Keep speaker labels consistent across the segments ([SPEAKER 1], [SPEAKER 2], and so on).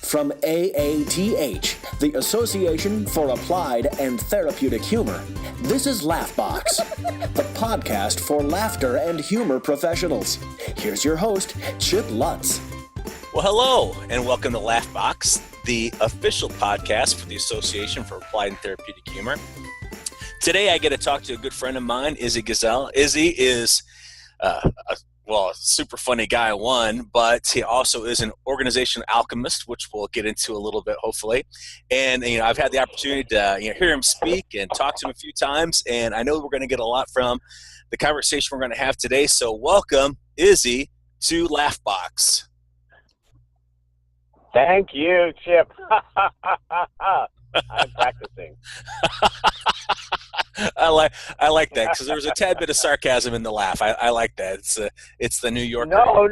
[SPEAKER 1] From AATH, the Association for Applied and Therapeutic Humor, this is Laughbox, the podcast for laughter and humor professionals. Here's your host, Chip Lutz.
[SPEAKER 2] Well, hello, and welcome to Laughbox, the official podcast for the Association for Applied and Therapeutic Humor. Today, I get to talk to a good friend of mine, Izzy Gesell. Izzy is a super funny guy, one, but he also is an organization alchemist, which we'll get into a little bit, hopefully. And, I've had the opportunity to, hear him speak and talk to him a few times, and I know we're going to get a lot from the conversation we're going to have today. So welcome, Izzy, to Laughbox.
[SPEAKER 3] Thank you, Chip. I'm practicing.
[SPEAKER 2] I like that because there was a tad bit of sarcasm in the laugh. I like that. It's the New Yorker.
[SPEAKER 3] No.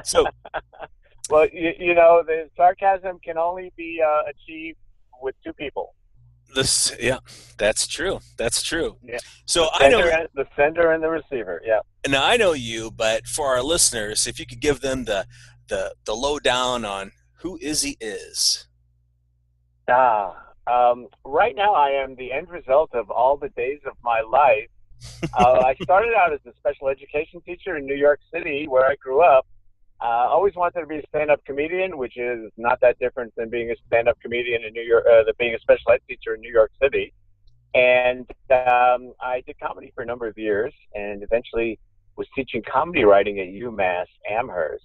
[SPEAKER 2] So,
[SPEAKER 3] well, the sarcasm can only be achieved with two people.
[SPEAKER 2] That's true.
[SPEAKER 3] Yeah.
[SPEAKER 2] So
[SPEAKER 3] the sender and the receiver. Yeah.
[SPEAKER 2] Now I know you, but for our listeners, if you could give them the lowdown on who Izzy is.
[SPEAKER 3] Right now I am the end result of all the days of my life. I started out as a special education teacher in New York City, where I grew up. Always wanted to be a stand-up comedian, which is not that different than being a stand-up comedian in New York, than being a special ed teacher in New York City. And I did comedy for a number of years, and eventually was teaching comedy writing at UMass Amherst,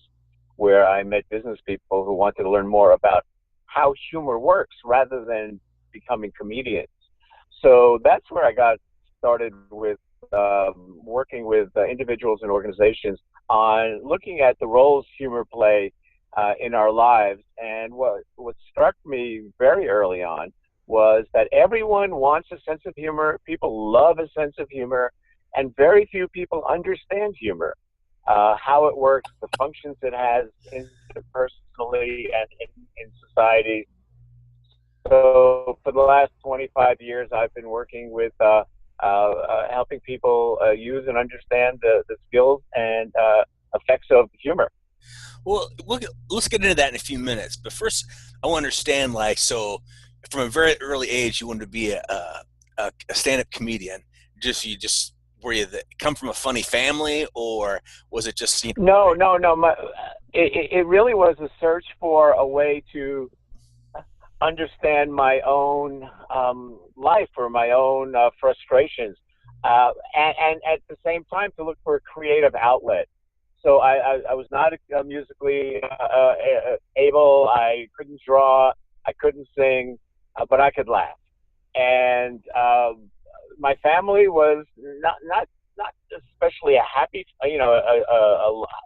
[SPEAKER 3] where I met business people who wanted to learn more about how humor works rather than becoming comedians. So that's where I got started with working with individuals and organizations on looking at the roles humor play in our lives. And what struck me very early on was that everyone wants a sense of humor. People love a sense of humor, and very few people understand humor, how it works, the functions it has interpersonally and in society. So for the last 25 years, I've been working with helping people use and understand the skills and effects of humor.
[SPEAKER 2] Well, let's get into that in a few minutes. But first, I want to understand, so from a very early age, you wanted to be a stand-up comedian. Were you come from a funny family, or was it just?
[SPEAKER 3] No. It really was a search for a way to understand my own life or my own frustrations, and at the same time to look for a creative outlet. So I was not musically able. I couldn't draw. I couldn't sing, but I could laugh. And my family was not especially a happy, a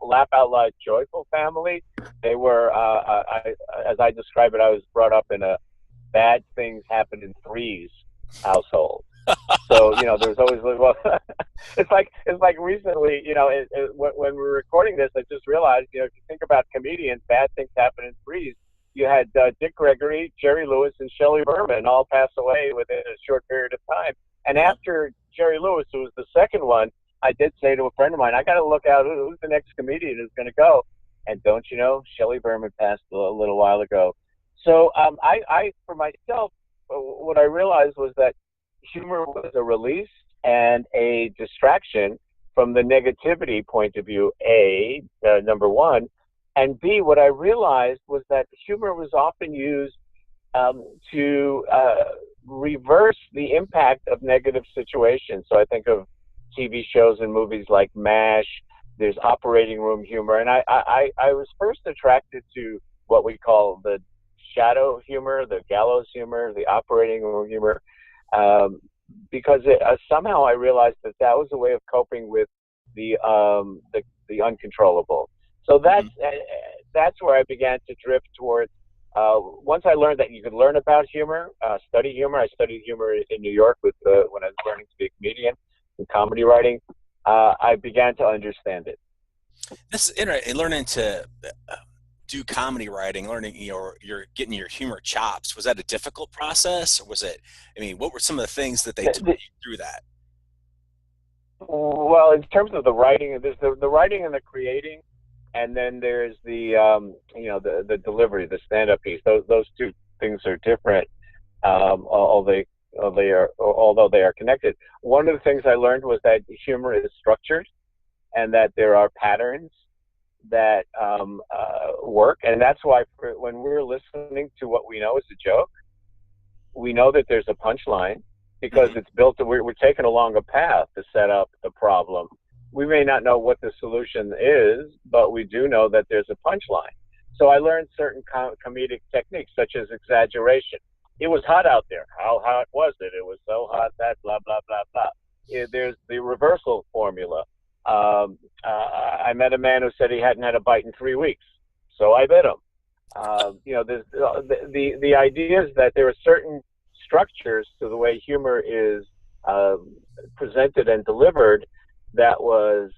[SPEAKER 3] laugh out loud joyful family. They were, as I describe it, I was brought up in a bad things happen in threes household. So there's always it's like recently, when we were recording this, I just realized, if you think about comedians, bad things happen in threes. You had Dick Gregory, Jerry Lewis, and Shelley Berman all pass away within a short period of time. And after Jerry Lewis, who was the second one, I did say to a friend of mine, I got to look out who's the next comedian who's going to go. And don't you know, Shelley Berman passed a little while ago. So I for myself, what I realized was that humor was a release and a distraction from the negativity point of view, number one. And B, what I realized was that humor was often used to reverse the impact of negative situations. So I think of TV shows and movies like MASH. There's operating room humor, and I was first attracted to what we call the shadow humor, the gallows humor, the operating room humor, because somehow I realized that was a way of coping with the uncontrollable. So that's where I began to drift towards. Once I learned that you could learn about humor, study humor. I studied humor in New York when I was learning to be a comedian in comedy writing. I began to understand it.
[SPEAKER 2] This is interesting. Learning to do comedy writing, you're getting your humor chops. Was that a difficult process, or was it? What were some of the things that they took you through that?
[SPEAKER 3] Well, in terms of the writing, there's the writing and the creating. and then there's the delivery, the stand-up piece. Those two things are different, although they are connected. One of the things I learned was that humor is structured, and that there are patterns that work, and that's why when we're listening to what we know is a joke, we know that there's a punchline because it's built. We're taking along a path to set up the problem. We may not know what the solution is, but we do know that there's a punchline. So I learned certain comedic techniques, such as exaggeration. It was hot out there. How hot was it? It was so hot that blah, blah, blah, blah. There's the reversal formula. I met a man who said he hadn't had a bite in 3 weeks, so I bit him. There's the idea is that there are certain structures to the way humor is presented and delivered that was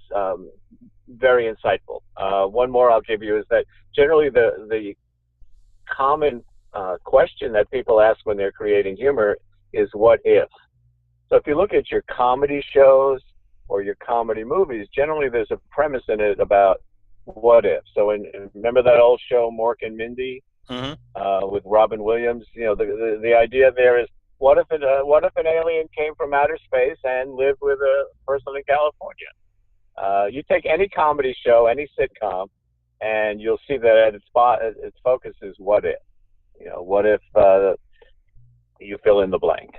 [SPEAKER 3] very insightful. One more I'll give you is that generally the common question that people ask when they're creating humor is what if? So if you look at your comedy shows or your comedy movies, generally there's a premise in it about what if. So remember that old show Mork and Mindy with Robin Williams? The idea there is what if an alien came from outer space and lived with a person in California? You take any comedy show, any sitcom, and you'll see that its focus is what if. What if you fill in the blank?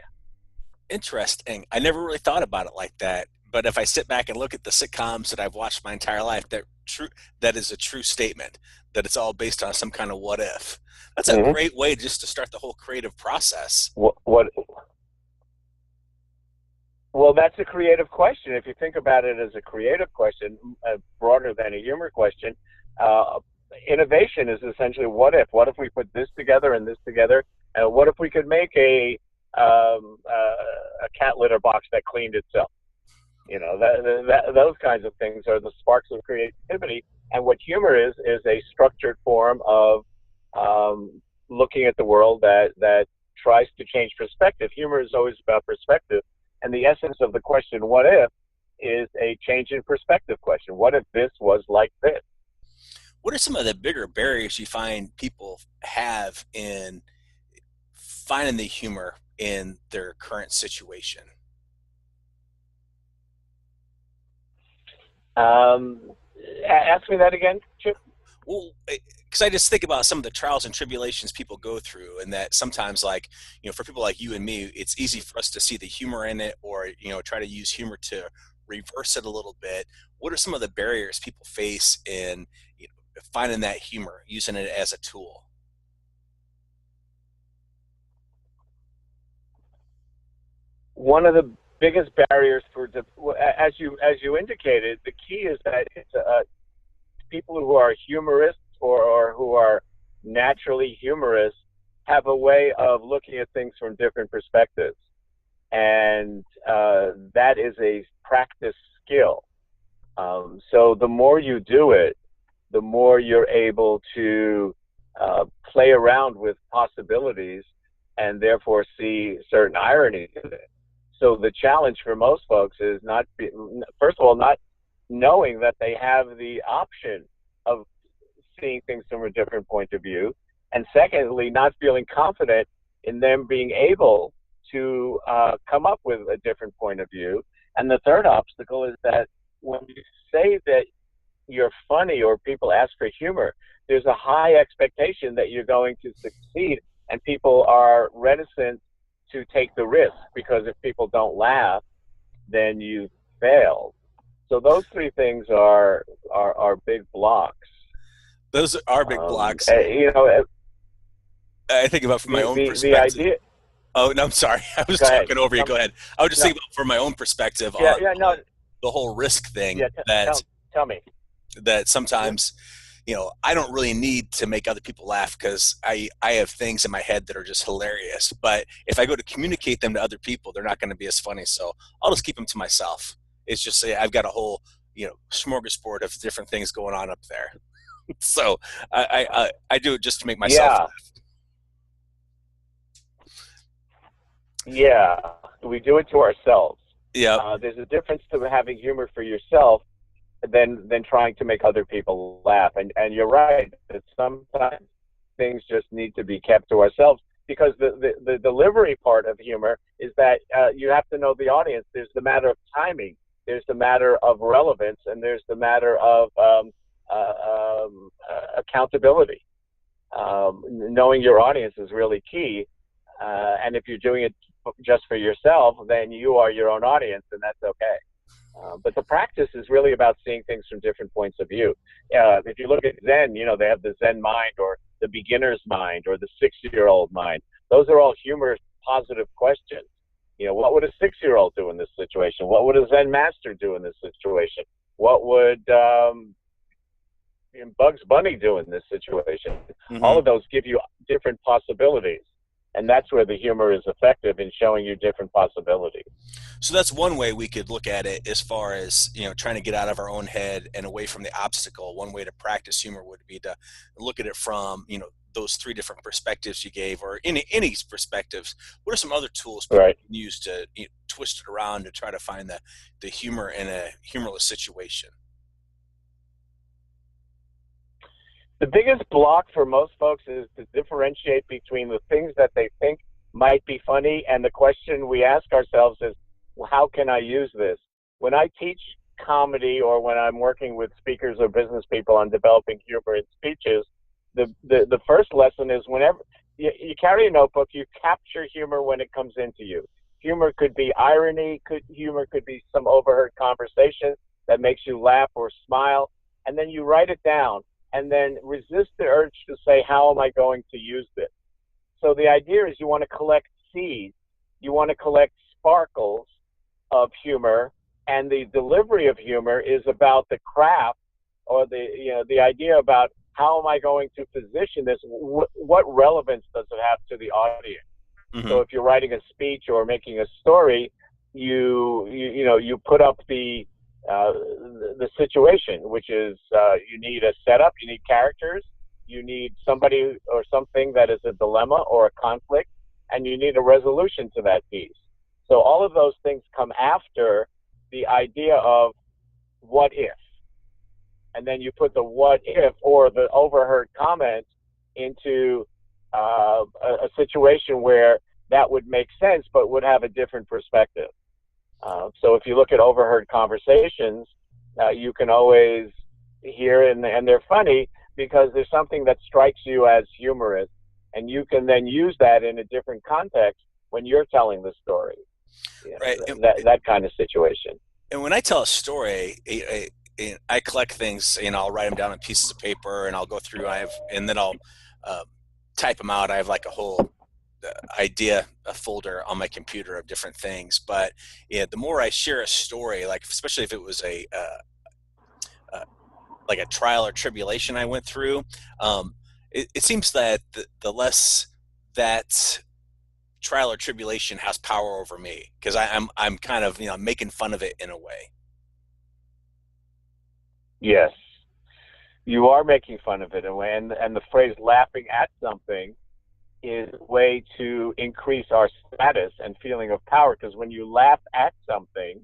[SPEAKER 2] Interesting. I never really thought about it like that. But if I sit back and look at the sitcoms that I've watched my entire life, that is a true statement, that it's all based on some kind of what if. That's a great way just to start the whole creative process.
[SPEAKER 3] Well, that's a creative question. If you think about it as a creative question, broader than a humor question, innovation is essentially what if. What if we put this together and this together? And what if we could make a cat litter box that cleaned itself? Those kinds of things are the sparks of creativity. And what humor is a structured form of looking at the world that tries to change perspective. Humor is always about perspective. And the essence of the question, what if, is a change in perspective question. What if this was like this?
[SPEAKER 2] What are some of the bigger barriers you find people have in finding the humor in their current situation?
[SPEAKER 3] Ask me that again, Chip.
[SPEAKER 2] Well, because I just think about some of the trials and tribulations people go through, and that sometimes, for people like you and me, it's easy for us to see the humor in it, or try to use humor to reverse it a little bit. What are some of the barriers people face in finding that humor, using it as a tool?
[SPEAKER 3] One of the biggest barriers as you indicated, the key is that it's people who are humorists or who are naturally humorous have a way of looking at things from different perspectives, and that is a practice skill. So the more you do it, the more you're able to play around with possibilities and therefore see certain irony in it. So the challenge for most folks is first of all, not knowing that they have the option of seeing things from a different point of view. And secondly, not feeling confident in them being able to come up with a different point of view. And the third obstacle is that when you say that you're funny or people ask for humor, there's a high expectation that you're going to succeed, and people are reticent to take the risk, because if people don't laugh, then you failed. So those three things are big blocks.
[SPEAKER 2] Those are big blocks.
[SPEAKER 3] I
[SPEAKER 2] think about from my own perspective.
[SPEAKER 3] The idea.
[SPEAKER 2] Oh, no, I'm sorry. I was talking over you. Go ahead. I was just thinking about from my own perspective on the whole risk thing.
[SPEAKER 3] Yeah, tell me.
[SPEAKER 2] That sometimes, I don't really need to make other people laugh because I have things in my head that are just hilarious. But if I go to communicate them to other people, they're not going to be as funny. So I'll just keep them to myself. It's just I've got a whole, smorgasbord of different things going on up there. So I do it just to make myself laugh.
[SPEAKER 3] Yeah, we do it to ourselves.
[SPEAKER 2] Yeah.
[SPEAKER 3] There's a difference to having humor for yourself than trying to make other people laugh. And you're right that sometimes things just need to be kept to ourselves, because the delivery part of humor is that you have to know the audience. There's the matter of timing, there's the matter of relevance, and there's the matter of accountability. Knowing your audience is really key, and if you're doing it just for yourself, then you are your own audience, and that's okay. But the practice is really about seeing things from different points of view. If you look at Zen, they have the Zen mind, or the beginner's mind, or the 6-year-old mind. Those are all humorous, positive questions. What would a 6-year-old do in this situation? What would a Zen master do in this situation? What would Bugs Bunny do in this situation?
[SPEAKER 2] Mm-hmm.
[SPEAKER 3] All of those give you different possibilities. And that's where the humor is effective, in showing you different possibilities.
[SPEAKER 2] So that's one way we could look at it, as far as, trying to get out of our own head and away from the obstacle. One way to practice humor would be to look at it from, those 3 different perspectives you gave, or any perspectives. What are some other tools people
[SPEAKER 3] Right.
[SPEAKER 2] can use to twist it around to try to find the humor in a humorless situation?
[SPEAKER 3] The biggest block for most folks is to differentiate between the things that they think might be funny, and the question we ask ourselves is, well, how can I use this? When I teach comedy, or when I'm working with speakers or business people on developing humor in speeches, the first lesson is, whenever you carry a notebook, you capture humor when it comes into you. Humor could be irony, humor could be some overheard conversation that makes you laugh or smile, and then you write it down. And then resist the urge to say, how am I going to use this? So the idea is, you want to collect seeds, you want to collect sparkles of humor, and the delivery of humor is about the craft, or the idea about, how am I going to position this? What relevance does it have to the audience? Mm-hmm. So if you're writing a speech or making a story, you put up the situation, which is, you need a setup, you need characters, you need somebody or something that is a dilemma or a conflict, and you need a resolution to that piece. So all of those things come after the idea of what if. And then you put the what if, or the overheard comment, into a situation where that would make sense, but would have a different perspective. So if you look at overheard conversations, you can always hear, and they're funny because there's something that strikes you as humorous, and you can then use that in a different context when you're telling the story.
[SPEAKER 2] Right.
[SPEAKER 3] That kind of situation.
[SPEAKER 2] And when I tell a story, I collect things, I'll write them down on pieces of paper, and I'll go through, and then I'll type them out. I have like a whole idea, a folder on my computer of different things. But the more I share a story, like especially if it was like a trial or tribulation I went through, it seems that the less that trial or tribulation has power over me, because I'm kind of making fun of it in a way.
[SPEAKER 3] Yes, you are making fun of it in a way, and the phrase "laughing at something" is a way to increase our status and feeling of power, because when you laugh at something,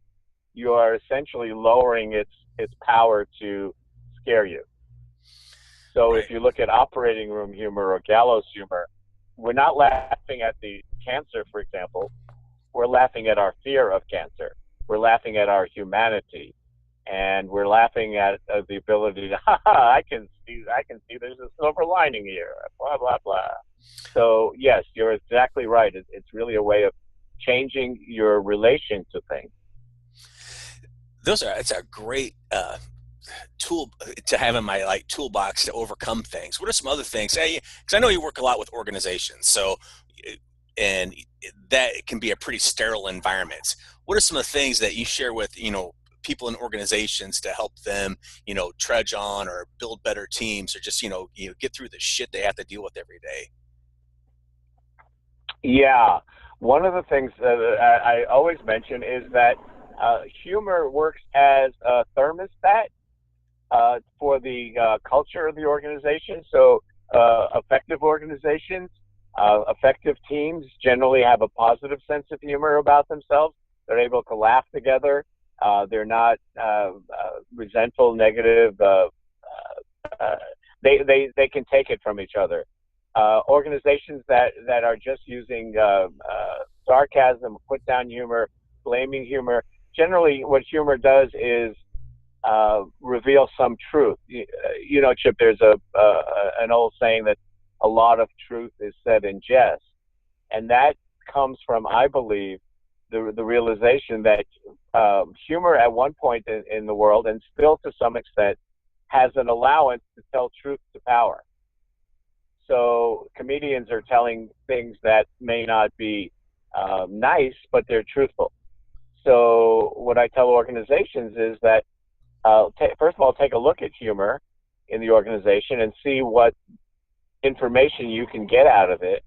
[SPEAKER 3] you are essentially lowering its power to scare you. So if you look at operating room humor or gallows humor, we're not laughing at the cancer, for example. We're laughing at our fear of cancer. We're laughing at our humanity, and we're laughing at the ability to, I can see there's a silver lining here, blah, blah, blah. So yes, you're exactly right. It's really a way of changing your relation to things.
[SPEAKER 2] It's a great tool to have in my toolbox to overcome things. What are some other things? Because I know you work a lot with organizations, and that can be a pretty sterile environment. What are some of the things that you share with people in organizations to help them trudge on, or build better teams, or just get through the shit they have to deal with every day?
[SPEAKER 3] Yeah, one of the things that I always mention is that humor works as a thermostat for the culture of the organization. So effective organizations, effective teams generally have a positive sense of humor about themselves. They're able to laugh together. They're not resentful, negative. They can take it from each other. Organizations that are just using sarcasm, put down humor, blaming humor. Generally, what humor does is reveal some truth. You know, Chip, there's an old saying that a lot of truth is said in jest, and that comes from, I believe, the realization that humor at one point in the world, and still to some extent, has an allowance to tell truth to power. So comedians are telling things that may not be nice, but they're truthful. So what I tell organizations is that, first of all, take a look at humor in the organization and see what information you can get out of it.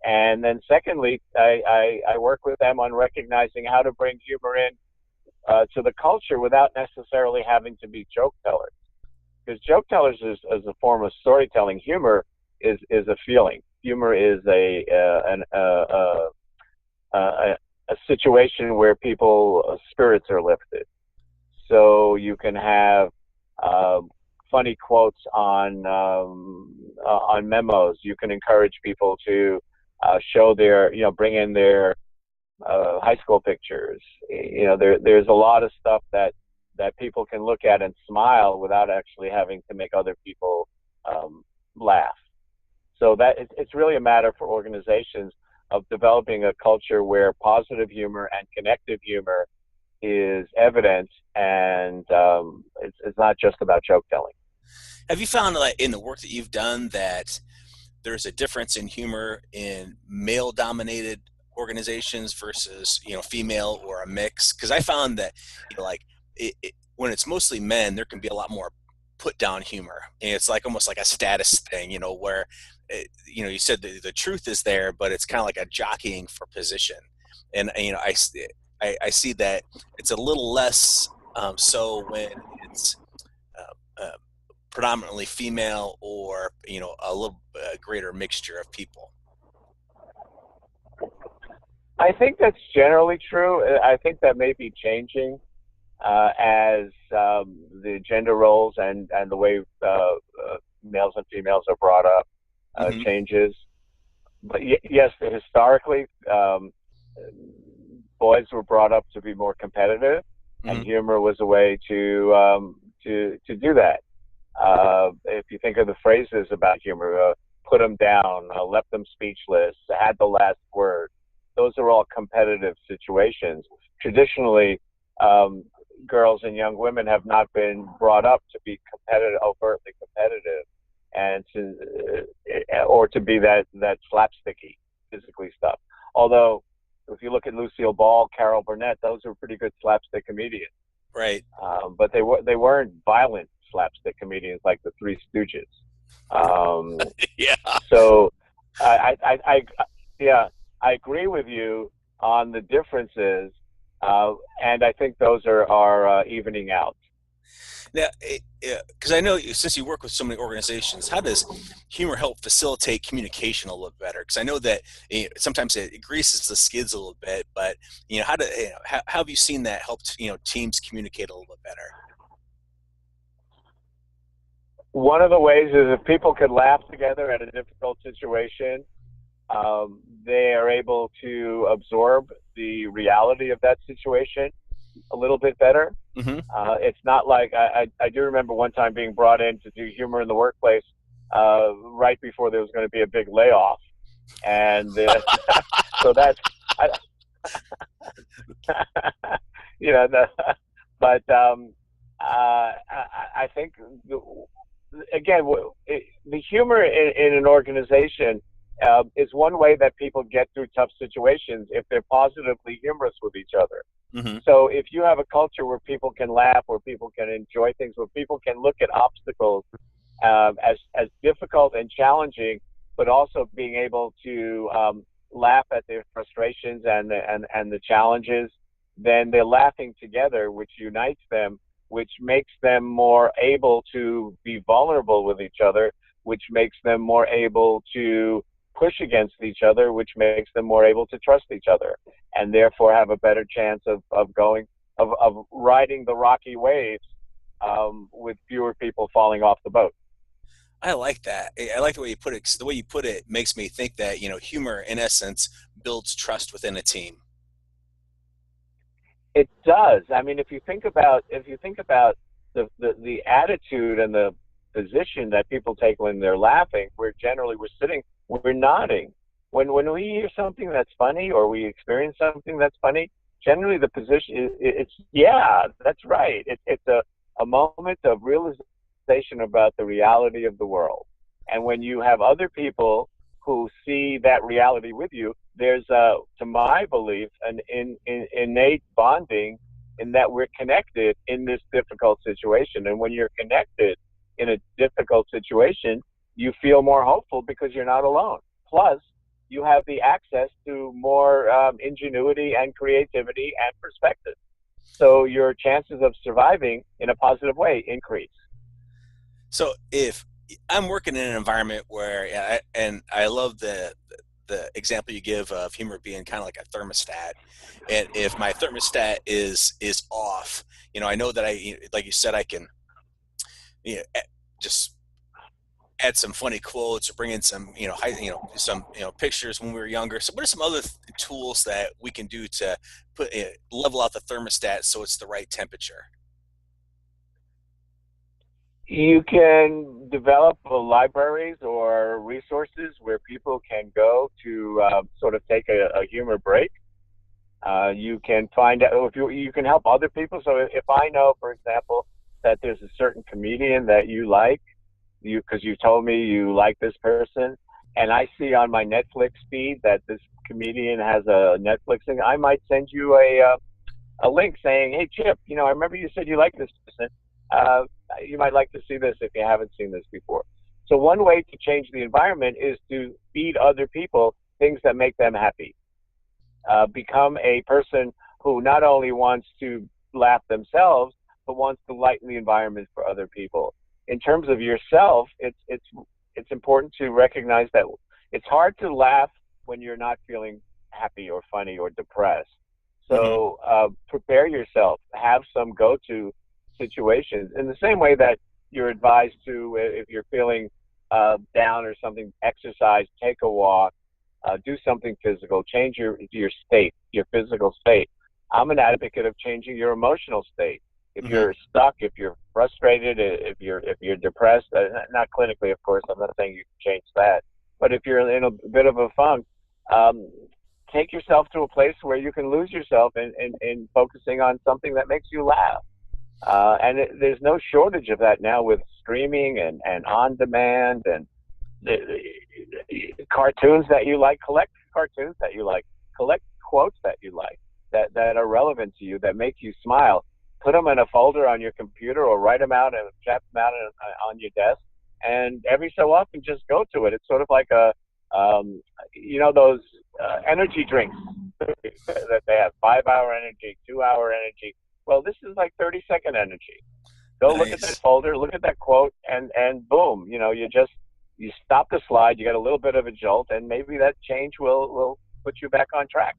[SPEAKER 3] And then secondly, I work with them on recognizing how to bring humor in to the culture without necessarily having to be joke tellers. Because joke tellers is a form of storytelling. Humor is a feeling. Humor is a situation where people spirits are lifted. So you can have funny quotes on memos. You can encourage people to show their, bring in their high school pictures. There's a lot of stuff that people can look at and smile without actually having to make other people laugh. So that it's really a matter for organizations of developing a culture where positive humor and connective humor is evident, and it's not just about joke telling.
[SPEAKER 2] Have you found, like, in the work that you've done, that there's a difference in humor in male-dominated organizations versus, female, or a mix? Because I found that, when it's mostly men, there can be a lot more put-down humor, and it's like almost like a status thing, where, you said the truth is there, but it's kind of like a jockeying for position. And I see that it's a little less so when it's predominantly female, or a little greater mixture of people.
[SPEAKER 3] I think that's generally true. I think that may be changing as the gender roles and the way males and females are brought up changes. But yes, historically, boys were brought up to be more competitive, and humor was a way to do that. If you think of the phrases about humor, put them down, left them speechless, had the last word. Those are all competitive situations. Traditionally, girls and young women have not been brought up to be competitive, overtly competitive, and to be that slapsticky, physically stuff. Although, if you look at Lucille Ball, Carol Burnett, those are pretty good slapstick comedians.
[SPEAKER 2] Right.
[SPEAKER 3] But they weren't violent slapstick comedians like the Three Stooges.
[SPEAKER 2] Yeah.
[SPEAKER 3] So I agree with you on the differences, and I think those are evening out.
[SPEAKER 2] Now, because I know since you work with so many organizations, how does humor help facilitate communication a little bit better? Because I know that sometimes it greases the skids a little bit, but how have you seen that help teams communicate a little bit better?
[SPEAKER 3] One of the ways is if people could laugh together at a difficult situation, they are able to absorb the reality of that situation a little bit better. It's not like I do remember one time being brought in to do humor in the workplace right before there was going to be a big layoff, and so that's but I think again the humor in an organization is one way that people get through tough situations if they're positively humorous with each other. So if you have a culture where people can laugh, where people can enjoy things, where people can look at obstacles as difficult and challenging, but also being able to laugh at their frustrations and the challenges, then they're laughing together, which unites them, which makes them more able to be vulnerable with each other, which makes them more able to push against each other, which makes them more able to trust each other, and therefore have a better chance of going of riding the rocky waves with fewer people falling off the boat.
[SPEAKER 2] I like that. I like the way you put it, 'cause the way you put it makes me think that, humor in essence builds trust within a team.
[SPEAKER 3] It does. I mean, if you think about the attitude and the position that people take when they're laughing, we're sitting, we're nodding. When we hear something that's funny or we experience something that's funny, generally the position it's yeah, that's right. It's a moment of realization about the reality of the world. And when you have other people who see that reality with you, there's to my belief, an innate bonding in that we're connected in this difficult situation. And when you're connected in a difficult situation, you feel more hopeful because you're not alone. Plus, you have the access to more ingenuity and creativity and perspective. So your chances of surviving in a positive way increase.
[SPEAKER 2] So if I'm working in an environment where, and I love the example you give of humor being kind of like a thermostat, and if my thermostat is off, I know that like you said, I can, just add some funny quotes or bring in some, some, pictures when we were younger. So what are some other tools that we can do to level out the thermostat so it's the right temperature?
[SPEAKER 3] You can develop libraries or resources where people can go to sort of take a humor break. You can find out if you can help other people. So if I know, for example, that there's a certain comedian that you like, because you told me you like this person, and I see on my Netflix feed that this comedian has a Netflix thing, I might send you a link saying, hey, Chip, I remember you said you like this person. You might like to see this if you haven't seen this before. So one way to change the environment is to feed other people things that make them happy. Become a person who not only wants to laugh themselves, but wants to lighten the environment for other people. In terms of yourself, it's important to recognize that it's hard to laugh when you're not feeling happy or funny or depressed. So prepare yourself, have some go-to situations in the same way that you're advised to, if you're feeling down or something, exercise, take a walk, do something physical, change your state, your physical state. I'm an advocate of changing your emotional state. If you're stuck, if you're frustrated, if you're depressed, not clinically, of course, I'm not saying you can change that, but if you're in a bit of a funk, take yourself to a place where you can lose yourself in focusing on something that makes you laugh. And there's no shortage of that now with streaming and on demand and the cartoons that you like. Collect cartoons that you like. Collect quotes that you like that are relevant to you, that make you smile. Put them in a folder on your computer or write them out and chat them out on your desk. And every so often, just go to it. It's sort of like those energy drinks that they have, 5-hour energy, 2-hour energy. Well, this is like 30-second energy. Go Look at that folder, look at that quote, and boom, you stop the slide, you get a little bit of a jolt, and maybe that change will put you back on track.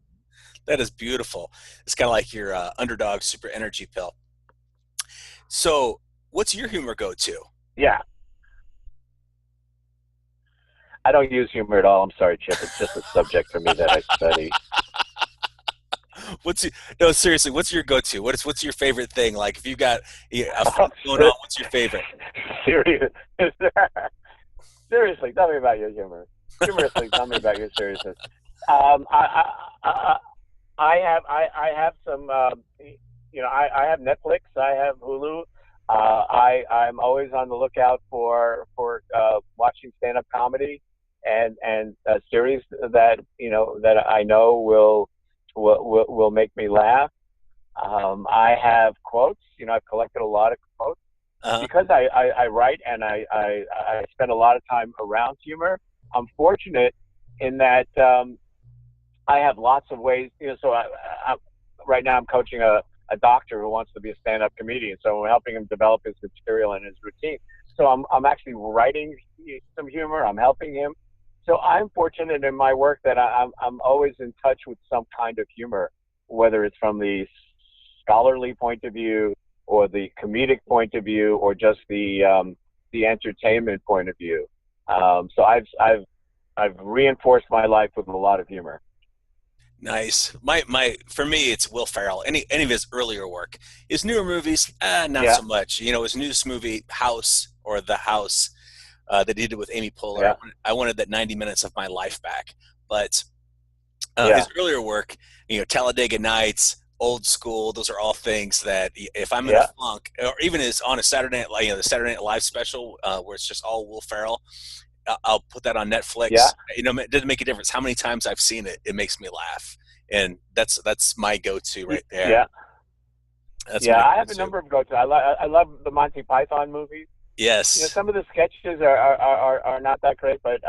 [SPEAKER 2] That is beautiful. It's kind of like your underdog super energy pill. So what's your humor go-to?
[SPEAKER 3] Yeah. I don't use humor at all. I'm sorry, Chip. It's just a subject for me that I study.
[SPEAKER 2] No, seriously, what's your go-to? What's your favorite thing? Like, if you got a fun going on, what's your favorite?
[SPEAKER 3] Seriously, tell me about your humor. Humorously, tell me about your seriousness. I have some. I have Netflix. I have Hulu. I'm always on the lookout for watching stand-up comedy and series that I know will make me laugh. I have quotes. I've collected a lot of quotes because I write and I spend a lot of time around humor. I'm fortunate in that I have lots of ways. So right now I'm coaching a doctor who wants to be a stand-up comedian. So I'm helping him develop his material and his routine. So I'm actually writing some humor. I'm helping him. So I'm fortunate in my work that I'm always in touch with some kind of humor, whether it's from the scholarly point of view, or the comedic point of view, or just the entertainment point of view. So I've reinforced my life with a lot of humor.
[SPEAKER 2] Nice. For me, it's Will Ferrell. Any of his earlier work. His newer movies, not
[SPEAKER 3] Yeah,
[SPEAKER 2] so much. His newest movie, House or The House, that he did with Amy Poehler.
[SPEAKER 3] yeah,
[SPEAKER 2] I wanted that 90 minutes of my life back. But
[SPEAKER 3] yeah,
[SPEAKER 2] his earlier work, Talladega Nights, Old School, those are all things that if I'm in a
[SPEAKER 3] yeah,
[SPEAKER 2] funk, or even on a Saturday Night, the Saturday Night Live special where it's just all Will Ferrell, I'll put that on
[SPEAKER 3] yeah,
[SPEAKER 2] Netflix. It doesn't make a difference how many times I've seen it. It makes me laugh, and that's my go-to right there.
[SPEAKER 3] yeah.
[SPEAKER 2] That's
[SPEAKER 3] Yeah,
[SPEAKER 2] my
[SPEAKER 3] I have a
[SPEAKER 2] go-to.
[SPEAKER 3] number of go-to. I love the Monty Python movies.
[SPEAKER 2] Yes.
[SPEAKER 3] Some of the sketches are not that great, but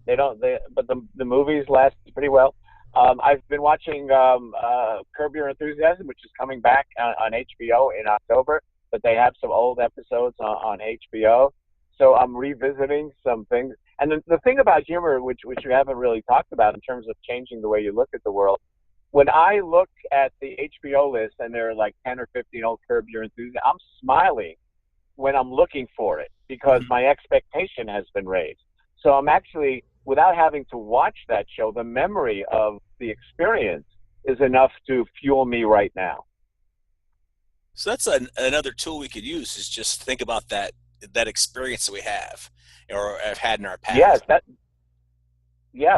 [SPEAKER 3] the movies last pretty well. I've been watching Curb Your Enthusiasm, which is coming back on HBO in October, but they have some old episodes on HBO. So I'm revisiting some things. And the thing about humor, which we haven't really talked about in terms of changing the way you look at the world, when I look at the HBO list and there are like 10 or 15 old Curb Your Enthusiasm, I'm smiling when I'm looking for it because
[SPEAKER 2] Mhm.
[SPEAKER 3] my expectation has been raised. So I'm actually, without having to watch that show, the memory of the experience is enough to fuel me right now.
[SPEAKER 2] So that's another tool we could use is just think about that experience that we have or have had in our
[SPEAKER 3] Yes,
[SPEAKER 2] past.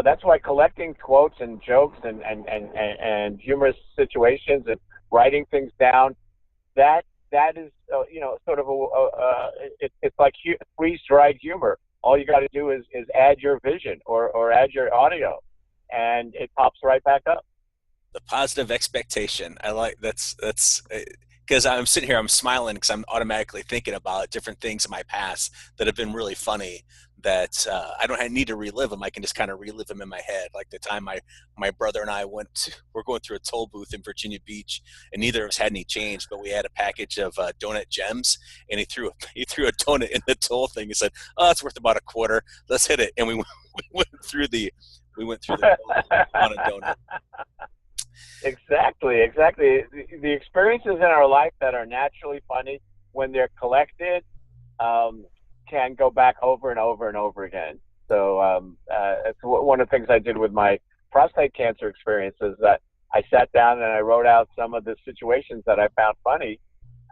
[SPEAKER 3] that's why collecting quotes and jokes and humorous situations and writing things down, that is sort of it's like freeze-dried humor. All you got to do is add your vision or add your audio, and it pops right back up.
[SPEAKER 2] The positive expectation. I like that's because I'm sitting here, I'm smiling because I'm automatically thinking about different things in my past that have been really funny that I don't need to relive them. I can just kind of relive them in my head. Like the time my brother and I we're going through a toll booth in Virginia Beach, and neither of us had any change, but we had a package of donut gems, and he threw a donut in the toll thing. He said, "Oh, it's worth about a quarter. Let's hit it." And we went through the toll on a donut.
[SPEAKER 3] Exactly. The experiences in our life that are naturally funny, when they're collected, can go back over and over and over again. So it's one of the things I did with my prostate cancer experience is that I sat down and I wrote out some of the situations that I found funny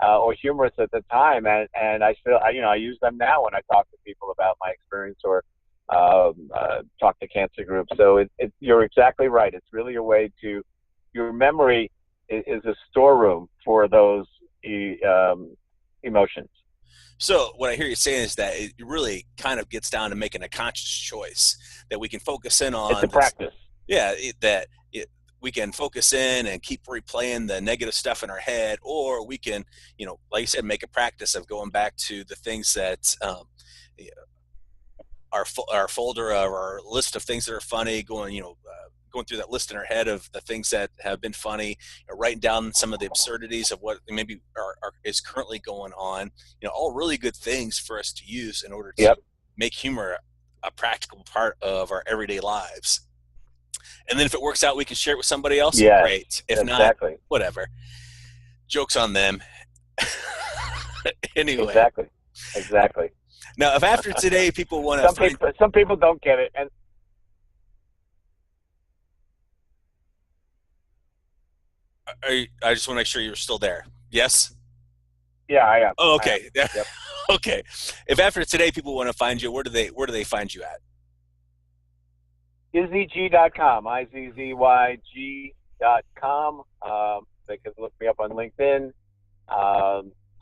[SPEAKER 3] or humorous at the time, and I use them now when I talk to people about my experience or talk to cancer groups. So you're exactly right. It's really a way to your memory is a storeroom for those emotions.
[SPEAKER 2] So what I hear you saying is that it really kind of gets down to making a conscious choice that we can focus in
[SPEAKER 3] It's a
[SPEAKER 2] on.
[SPEAKER 3] practice.
[SPEAKER 2] We can focus in and keep replaying the negative stuff in our head, or we can, like you said, make a practice of going back to the things that our folder of our list of things that are funny, going through that list in our head of the things that have been funny, writing down some of the absurdities of what maybe is currently going on, all really good things for us to use in order to
[SPEAKER 3] Yep.
[SPEAKER 2] make humor a practical part of our everyday lives. And then if it works out, we can share it with somebody else.
[SPEAKER 3] Yes.
[SPEAKER 2] Great. If not,
[SPEAKER 3] Exactly.
[SPEAKER 2] whatever. Joke's on them. Anyway.
[SPEAKER 3] Exactly.
[SPEAKER 2] Now, if after today people want to find...
[SPEAKER 3] Some people don't get it, and
[SPEAKER 2] I just want to make sure you're still there. Yes?
[SPEAKER 3] yeah, I am.
[SPEAKER 2] Oh,
[SPEAKER 3] I am.
[SPEAKER 2] okay.
[SPEAKER 3] Yep.
[SPEAKER 2] Okay. If after today people want to find you, where do they find you at?
[SPEAKER 3] IzzyG.com, IZZYG.com. They can look me up on LinkedIn,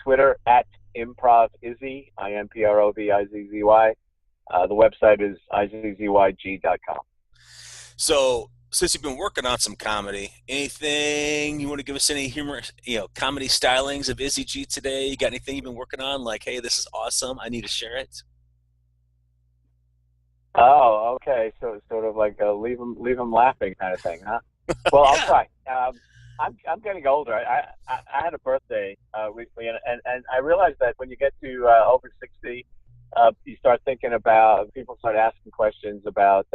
[SPEAKER 3] Twitter at ImprovIzzy, IMPROVIZZY. The website is IZZYG.com.
[SPEAKER 2] So, since you've been working on some comedy, anything you want to give us any humorous, comedy stylings of Izzy G today? You got anything you've been working on? Like, hey, this is awesome. I need to share it.
[SPEAKER 3] Oh, okay. So it's sort of like a leave them laughing kind of thing, huh? Well,
[SPEAKER 2] Yeah.
[SPEAKER 3] I'll try. I'm getting older. I had a birthday recently, and I realized that when you get to over 60, you start thinking about, people start asking questions about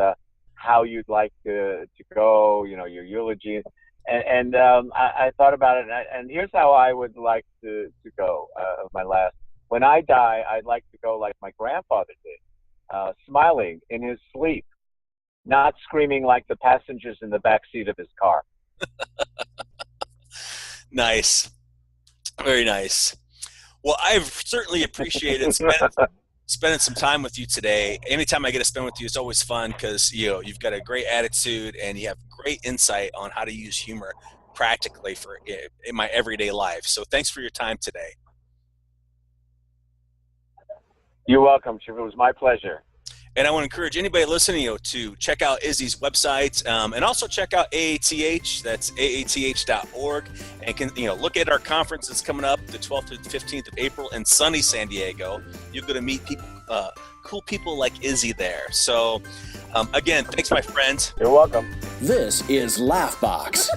[SPEAKER 3] how you'd like to go, your eulogy, I thought about it, and here's how I would like to go. My last, when I die, I'd like to go like my grandfather did, smiling in his sleep, not screaming like the passengers in the back seat of his car.
[SPEAKER 2] Nice. Very nice. Well, I've certainly appreciated spending some time with you today. Anytime I get to spend with you, it's always fun because you've got a great attitude and you have great insight on how to use humor practically in my everyday life. So thanks for your time today.
[SPEAKER 3] You're welcome, Chip. It was my pleasure.
[SPEAKER 2] And I want to encourage anybody listening to check out Izzy's website and also check out AATH. That's AATH.org. And can look at our conference that's coming up the 12th to the 15th of April in sunny San Diego. You're going to meet people, cool people like Izzy there. So again, thanks, my friends.
[SPEAKER 3] You're welcome.
[SPEAKER 1] This is Laughbox,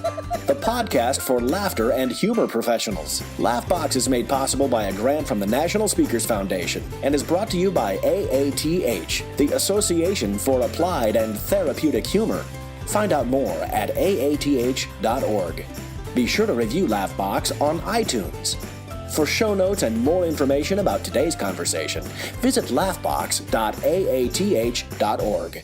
[SPEAKER 1] the podcast for laughter and humor professionals. Laughbox is made possible by a grant from the National Speakers Foundation and is brought to you by AATH, the Association for Applied and Therapeutic Humor. Find out more at aath.org. Be sure to review Laughbox on iTunes. For show notes and more information about today's conversation, visit laughbox.aath.org.